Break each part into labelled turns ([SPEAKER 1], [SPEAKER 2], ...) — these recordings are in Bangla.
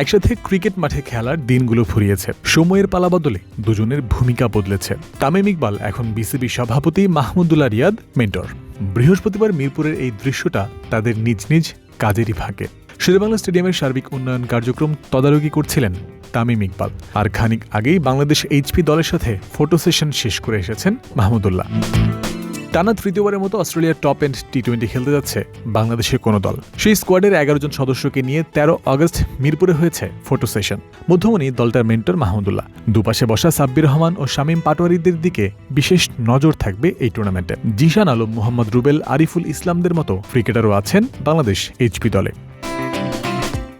[SPEAKER 1] একসাথে ক্রিকেট মাঠে খেলার দিনগুলো ফুরিয়েছে। সময়ের পালা বদলে দুজনের ভূমিকা বদলেছে। তামিম ইকবাল এখন বিসিবি সভাপতি, মাহমুদুল্লাহ রিয়াদ মেন্টর। বৃহস্পতিবার মিরপুরের এই দৃশ্যটা তাদের নিজ নিজ কাজেরই ভাগে। শেরেবাংলা স্টেডিয়ামের সার্বিক উন্নয়ন কার্যক্রম তদারকি করছিলেন তামিম ইকবাল, আর খানিক আগেই বাংলাদেশ এইচপি দলের সাথে ফটো সেশন শেষ করে এসেছেন মাহমুদুল্লাহ। টানা তৃতীয়বারের মতো অস্ট্রেলিয়ার টপ এন্ড টি-20 খেলতে যাচ্ছে বাংলাদেশের কোনো দল। সেই স্কোয়াডের 11 জন সদস্যকে নিয়ে 13 আগস্ট মিরপুরে হয়েছে ফটো সেশন। মধ্যমণি দলটার মেন্টর মাহমুদুল্লাহ। দুপাশে বসা সাব্বির রহমান ও শামীম পাটোয়ারিদের দিকে বিশেষ নজর থাকবে এই টুর্নামেন্টে। জিশান আলম, মোহাম্মদ রুবেল, আরিফুল ইসলামদের মতো ক্রিকেটারও আছেন বাংলাদেশ এইচপি দলে।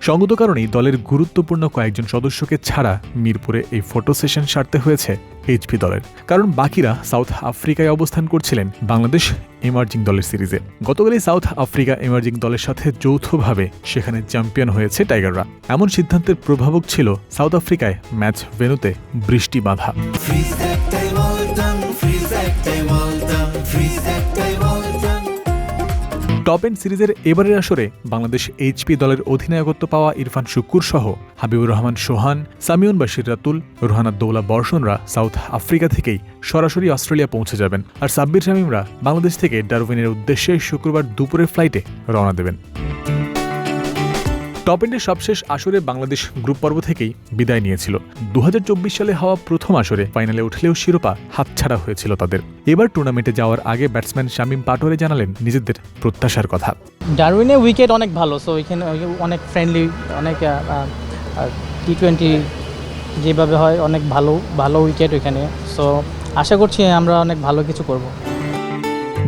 [SPEAKER 1] সঙ্গত কারণেই দলের গুরুত্বপূর্ণ কয়েকজন সদস্যকে ছাড়া মিরপুরে এই ফটো সেশন সারতে হয়েছে এইচপি দলের, কারণ বাকিরা সাউথ আফ্রিকায় অবস্থান করছিলেন বাংলাদেশ এমার্জিং দলের সিরিজে। গতকালই সাউথ আফ্রিকা এমার্জিং দলের সাথে যৌথভাবে সেখানে চ্যাম্পিয়ন হয়েছে টাইগাররা। এমন সিদ্ধান্তের প্রভাবক ছিল সাউথ আফ্রিকায় ম্যাচ ভেন্যুতে বৃষ্টি বাঁধা। টপ এন্ড সিরিজের এবারের আসরে বাংলাদেশ এইচপি দলের অধিনায়কত্ব পাওয়া ইরফান শুক্কুর সহ হাবিবুর রহমান সোহান, সামিউন বাশির রাতুল, রোহানাদ্দৌলা বর্ষণরা সাউথ আফ্রিকা থেকেই সরাসরি অস্ট্রেলিয়া পৌঁছে যাবেন, আর সাব্বির শামীমরা বাংলাদেশ থেকে ডারউইনের উদ্দেশ্যে শুক্রবার দুপুরের ফ্লাইটে রওনা দেবেন। টপ এন্ডের সবশেষ আসরে বাংলাদেশ গ্রুপ পর্ব থেকেই বিদায় নিয়েছিল। 2024 সালে হওয়া প্রথম আসরে ফাইনালে উঠলেও শিরোপা হাতছাড়া হয়েছিল তাদের। এবার টুর্নামেন্টে যাওয়ার আগে ব্যাটসম্যান শামীম পাটোয়ারি জানালেন নিজেদের প্রত্যাশার কথা।
[SPEAKER 2] ডারউইনে উইকেট অনেক ভালো, সো এখানে অনেক ফ্রেন্ডলি, অনেক টি-20 যেভাবে হয় অনেক ভালো উইকেট ওইখানে। সো আশা করছি আমরা অনেক ভালো কিছু করব।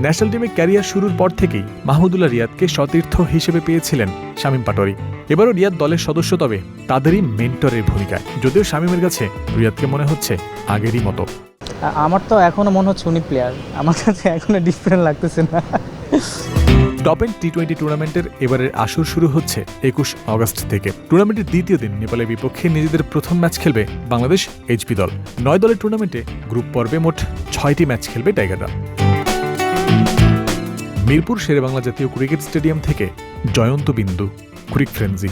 [SPEAKER 1] ন্যাশনাল টিমে ক্যারিয়ার শুরুর পর থেকেই মাহমুদুল্লাহ রিয়াদকে সতীর্থ হিসেবে পেয়েছিলেন শামীম পাটোয়ারি। এবারও রিয়াদ দলের সদস্য, তবে তাদেরই মেন্টরের ভূমিকায়। যদিও শামীমের কাছে রিয়াদকে মনে হচ্ছে আগেরই মতো।
[SPEAKER 2] আমার তো এখনো মনে হচ্ছে উনি প্লেয়ার, আমার কাছে এখনো ডিফারেন্ট লাগতেছে না।
[SPEAKER 1] টপ এন্ড টি-20 টুর্নামেন্টের এবারের আসর শুরু হচ্ছে 21 আগস্ট থেকে। টুর্নামেন্টের দ্বিতীয় দিন নেপালের বিপক্ষে নিজেদের প্রথম ম্যাচ খেলবে বাংলাদেশ এইচপি দল। 9 দলের টুর্নামেন্টে গ্রুপ পর্বে মোট 6টি ম্যাচ খেলবে টাইগাররা। মিরপুর শেরেবাংলা জাতীয় ক্রিকেট স্টেডিয়াম থেকে জয়ন্ত বিন্দু, ক্রিক ফ্রেন্সি।